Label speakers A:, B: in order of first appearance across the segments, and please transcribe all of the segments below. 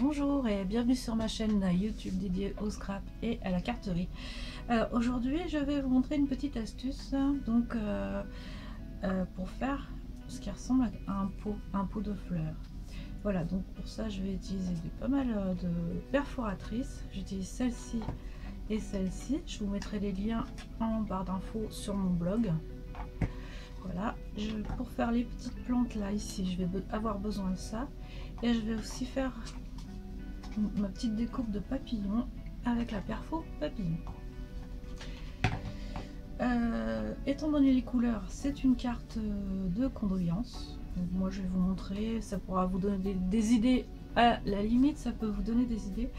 A: Bonjour et bienvenue sur ma chaîne YouTube dédiée au scrap et à la carterie. Aujourd'hui je vais vous montrer une petite astuce pour faire ce qui ressemble à un pot de fleurs. Voilà, donc pour ça je vais utiliser pas mal de perforatrices. J'utilise celle-ci et celle-ci. Je vous mettrai les liens en barre d'infos sur mon blog. Voilà, pour faire les petites plantes là ici, je vais avoir besoin de ça. Et je vais aussi faire ma petite découpe de papillons avec la perfo papillon. Étant donné les couleurs, c'est une carte de condoléances. Donc moi je vais vous montrer, ça pourra vous donner des idées, à la limite ça peut vous donner des idées.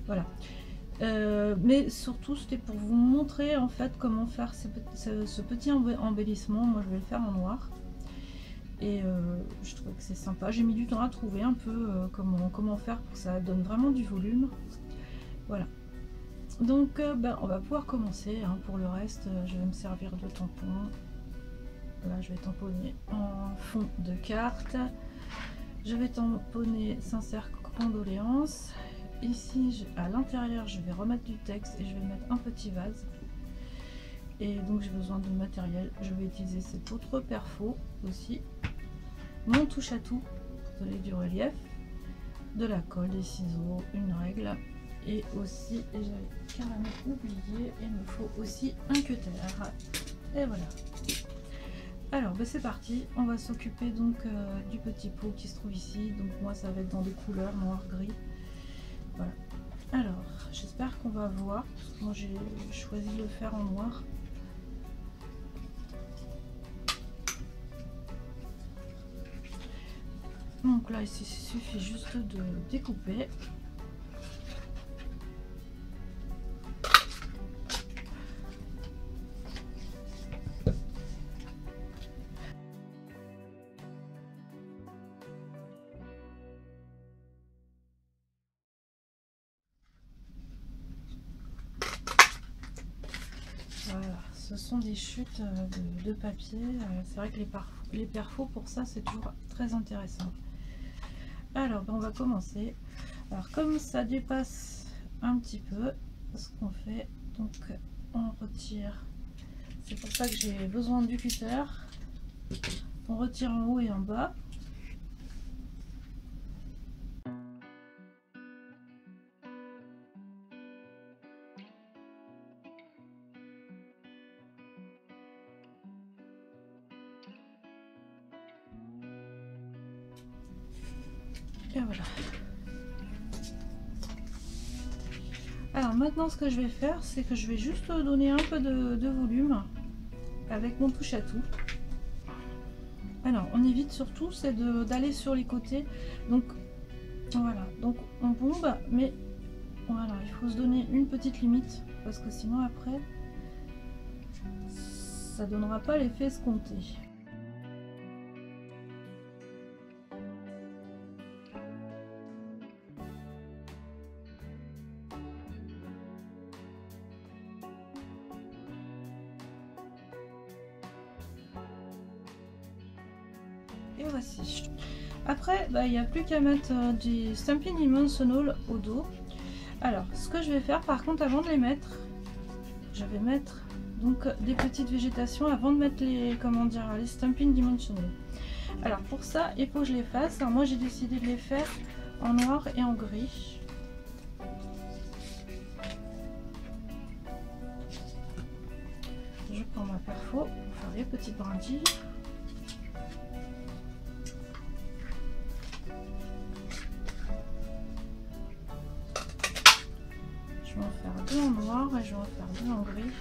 A: Voilà. Mais surtout c'était pour vous montrer en fait comment faire ce petit embellissement. Moi je vais le faire en noir. Et je trouvais que c'est sympa. J'ai mis du temps à trouver un peu comment faire pour que ça donne vraiment du volume. Voilà. Donc on va pouvoir commencer. Hein. Pour le reste, je vais me servir de tampon. Là, je vais tamponner en fond de carte. Je vais tamponner sincère condoléances. Ici, à l'intérieur, je vais remettre du texte et je vais mettre un petit vase. Et donc j'ai besoin de matériel. Je vais utiliser cette autre perfo aussi. Mon touche à tout pour donner du relief, de la colle, des ciseaux, une règle et aussi, et j'avais carrément oublié, il me faut aussi un cutter. Et voilà. Alors c'est parti, on va s'occuper donc du petit pot qui se trouve ici. Donc moi ça va être dans des couleurs noir gris. Voilà. Alors j'espère qu'on va voir, parce que moi j'ai choisi de le faire en noir. Donc là ici il suffit juste de découper. Voilà, ce sont des chutes de papier. C'est vrai que les perfos pour ça c'est toujours très intéressant. Alors on va commencer. Alors comme ça dépasse un petit peu, ce qu'on fait, donc on retire. C'est pour ça que j'ai besoin du cutter. On retire en haut et en bas. Et voilà. Alors maintenant ce que je vais faire, c'est que je vais juste donner un peu de volume avec mon touche à tout. Alors on évite surtout c'est d'aller sur les côtés. Donc voilà, donc on bombe, mais voilà, il faut se donner une petite limite parce que sinon après ça donnera pas l'effet escompté. Et voici. Après, il n'y a plus qu'à mettre du Stampin' Dimensional au dos. Alors, ce que je vais faire, par contre, avant de les mettre, je vais mettre donc des petites végétations avant de mettre les Stampin' Dimensional. Alors pour ça, il faut que je les fasse. Alors, moi, j'ai décidé de les faire en noir et en gris. Je prends ma perfo pour faire les petites brindilles. Je vais en faire deux en noir et je vais en faire deux en gris.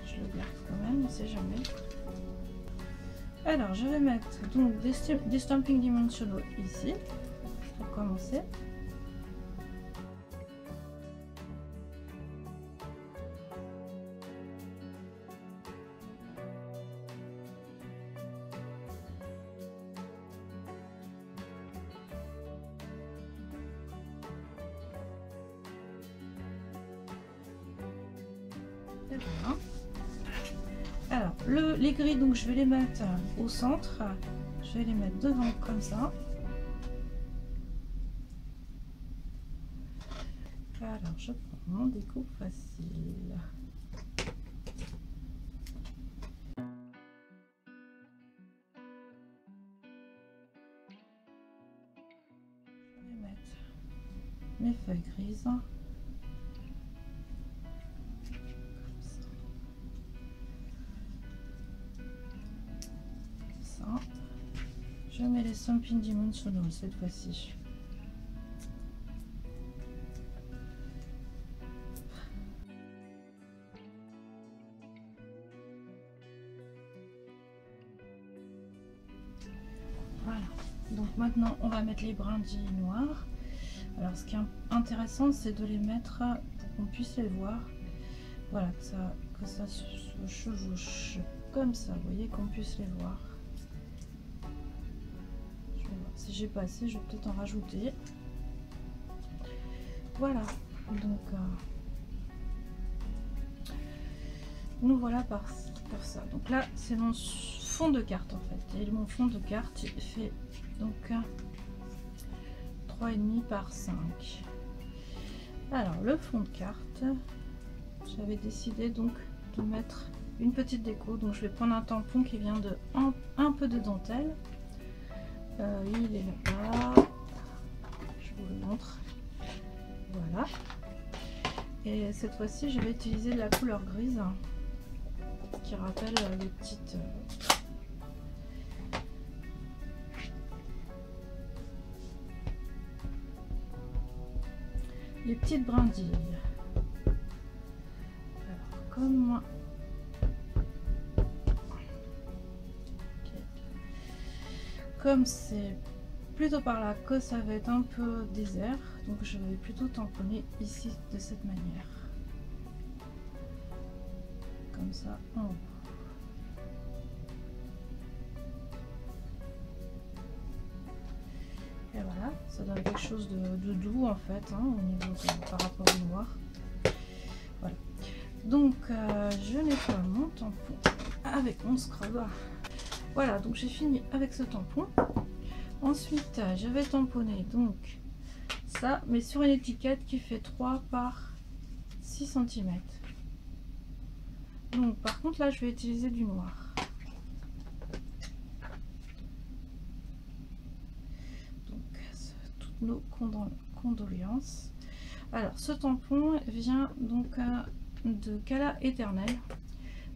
A: Je le garde quand même, on ne sait jamais. Alors je vais mettre donc des Stampin' Dimensional ici pour commencer. Et voilà. Alors, les gris, donc je vais les mettre au centre. Je vais les mettre devant comme ça. Alors, je prends mon découpe facile. Je vais mettre mes feuilles grises. Je mets les Stampin' Dimensional cette fois-ci. Voilà. Donc maintenant, on va mettre les brindilles noires. Alors, ce qui est intéressant, c'est de les mettre pour qu'on puisse les voir. Voilà, que ça se chevauche comme ça. Vous voyez, qu'on puisse les voir. Si j'ai pas assez, je vais peut-être en rajouter. Voilà, donc nous voilà pour ça. Donc là, c'est mon fond de carte en fait. Et mon fond de carte, il fait donc 3,5 par 5. Alors, le fond de carte, j'avais décidé donc de mettre une petite déco. Donc, je vais prendre un tampon qui vient de un peu de dentelle. Il est là-bas, je vous le montre, voilà, et cette fois-ci je vais utiliser de la couleur grise qui rappelle les petites brindilles. Alors, comme moi, comme c'est plutôt par là que ça va être un peu désert, donc je vais plutôt tamponner ici de cette manière, comme ça en haut. Et voilà, ça donne quelque chose de doux en fait, hein, au niveau par rapport au noir. Voilà. Donc je nettoie mon tampon avec mon scrub. Voilà, donc j'ai fini avec ce tampon. Ensuite, je vais tamponner donc ça, mais sur une étiquette qui fait 3 par 6 cm. Donc par contre là, je vais utiliser du noir. Donc toutes nos condoléances. Alors ce tampon vient donc de Cala Éternel.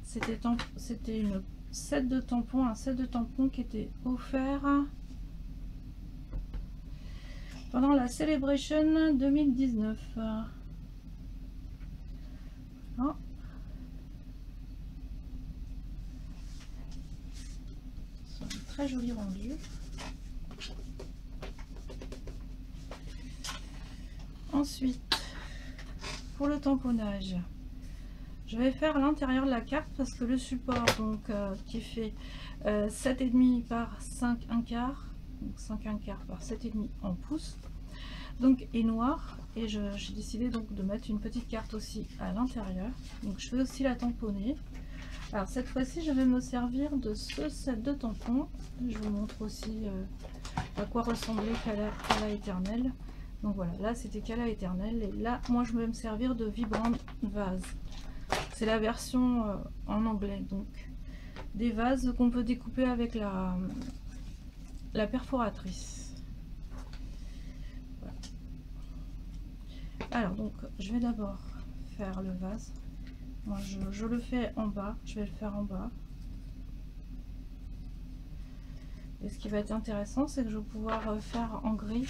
A: C'était une set de tampons, un set de tampons qui était offert pendant la Celebration 2019. Voilà. Ce sont de très jolis rendus. Ensuite, pour le tamponnage, je vais faire l'intérieur de la carte parce que le support donc qui fait 7,5 par 5 1/4, donc 5 1/4 par 7,5 en pouces, donc est noir, et j'ai décidé donc de mettre une petite carte aussi à l'intérieur. Donc je vais aussi la tamponner. Alors cette fois-ci, je vais me servir de ce set de tampons. Je vous montre aussi à quoi ressemblait Cala Éternel. Donc voilà, là c'était Cala Éternel, et là moi je vais me servir de Vibrant Vase. C'est la version en anglais, donc des vases qu'on peut découper avec la perforatrice. Voilà. Alors donc je vais d'abord faire le vase. Moi je le fais en bas, je vais le faire en bas. Et ce qui va être intéressant, c'est que je vais pouvoir faire en gris.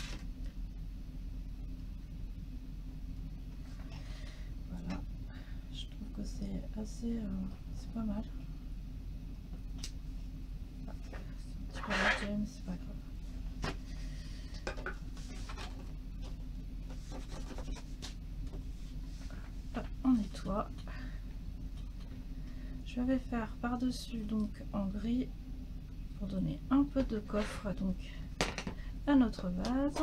A: C'est assez, c'est pas mal. Ah, c'est un petit peu léger, mais c'est pas grave. Hop, on nettoie. Je vais faire par-dessus donc en gris pour donner un peu de coffre donc à notre vase.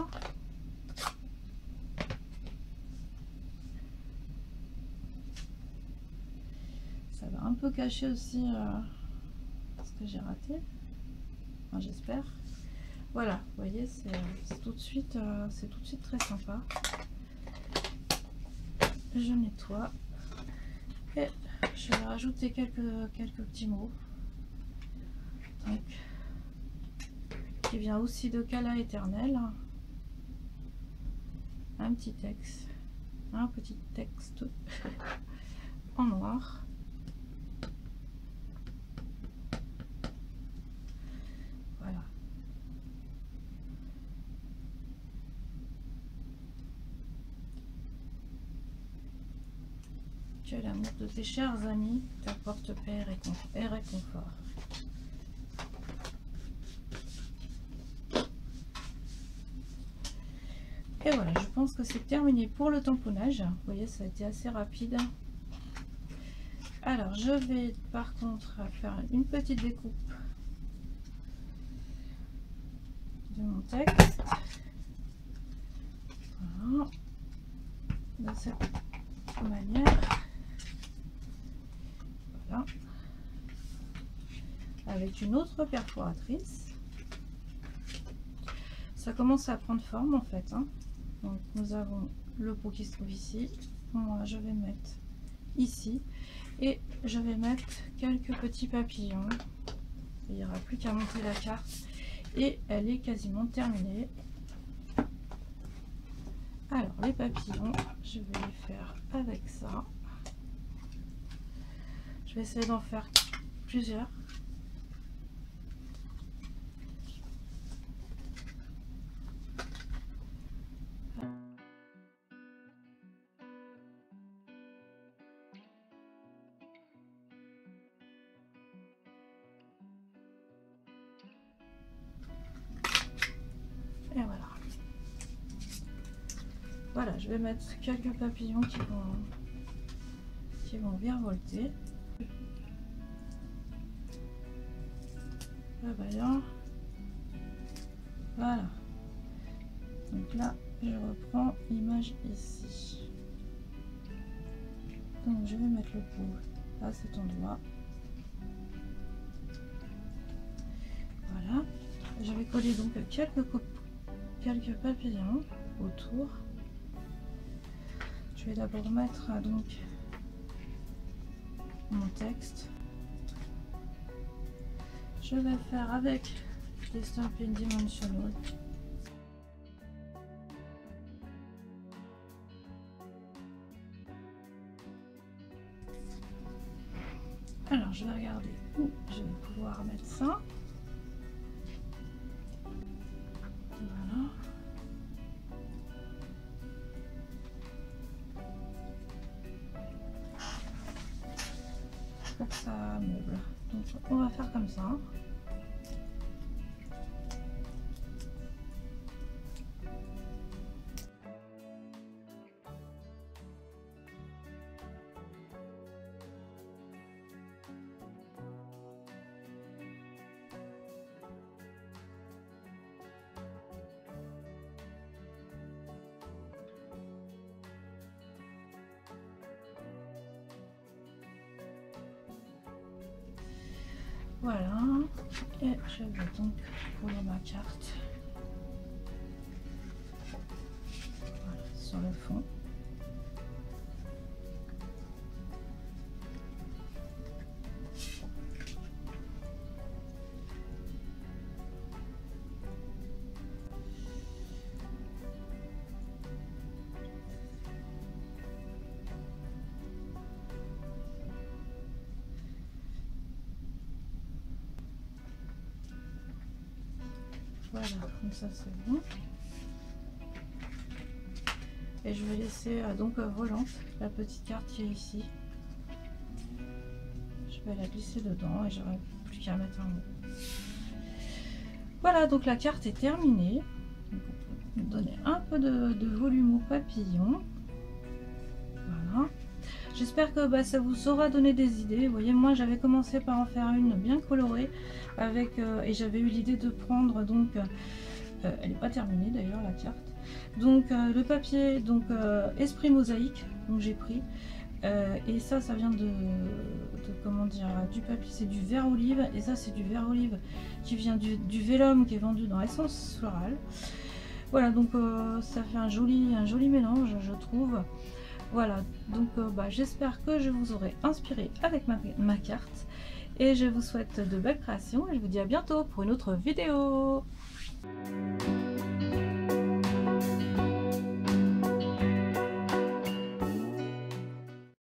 A: Ça va un peu cacher aussi ce que j'ai raté. Enfin, j'espère. Voilà, vous voyez, c'est tout de suite très sympa. Je nettoie et je vais rajouter quelques petits mots. Donc, qui vient aussi de Cala Éternel. Un petit texte en noir. Voilà. Que l'amour de tes chers amis t'apporte paix et réconfort. Et voilà, je pense que c'est terminé pour le tamponnage. Vous voyez, ça a été assez rapide. Alors, je vais par contre faire une petite découpe de mon texte. Voilà. De cette manière. Voilà. Avec une autre perforatrice. Ça commence à prendre forme en fait, hein. Donc nous avons le pot qui se trouve ici. Moi je vais mettre ici et je vais mettre quelques petits papillons. Il n'y aura plus qu'à monter la carte et elle est quasiment terminée. Alors les papillons, je vais les faire avec ça. Je vais essayer d'en faire plusieurs. Et voilà. Voilà, je vais mettre quelques papillons qui vont virevolter. Là, voilà. Donc là, je reprends l'image ici. Donc je vais mettre le pot à cet endroit. Voilà. Je vais coller donc quelques papillons autour. Je vais d'abord mettre donc mon texte. Je vais faire avec des Stampin' Dimensional. Alors je vais regarder où je vais pouvoir mettre ça. Voilà. Pour que ça meuble. Donc on va faire comme ça. Voilà, et je vais donc coller ma carte voilà, sur le fond. Voilà, comme ça c'est bon. Et je vais laisser donc volante la petite carte qui est ici. Je vais la glisser dedans et j'aurai plus qu'à mettre un mot. Voilà, donc la carte est terminée. Donc, on peut donner un peu de volume au papillon. Voilà. J'espère que ça vous aura donné des idées. Vous voyez, moi j'avais commencé par en faire une bien colorée avec et j'avais eu l'idée de prendre donc elle n'est pas terminée d'ailleurs la carte. Donc le papier donc esprit mosaïque, donc j'ai pris Et ça vient de comment dire, du papier, c'est du vert olive, et ça c'est du vert olive qui vient du vélum qui est vendu dans Essence Florale. Voilà, donc ça fait un joli mélange, je trouve. Voilà, donc j'espère que je vous aurai inspiré avec ma carte, et je vous souhaite de belles créations, et je vous dis à bientôt pour une autre vidéo.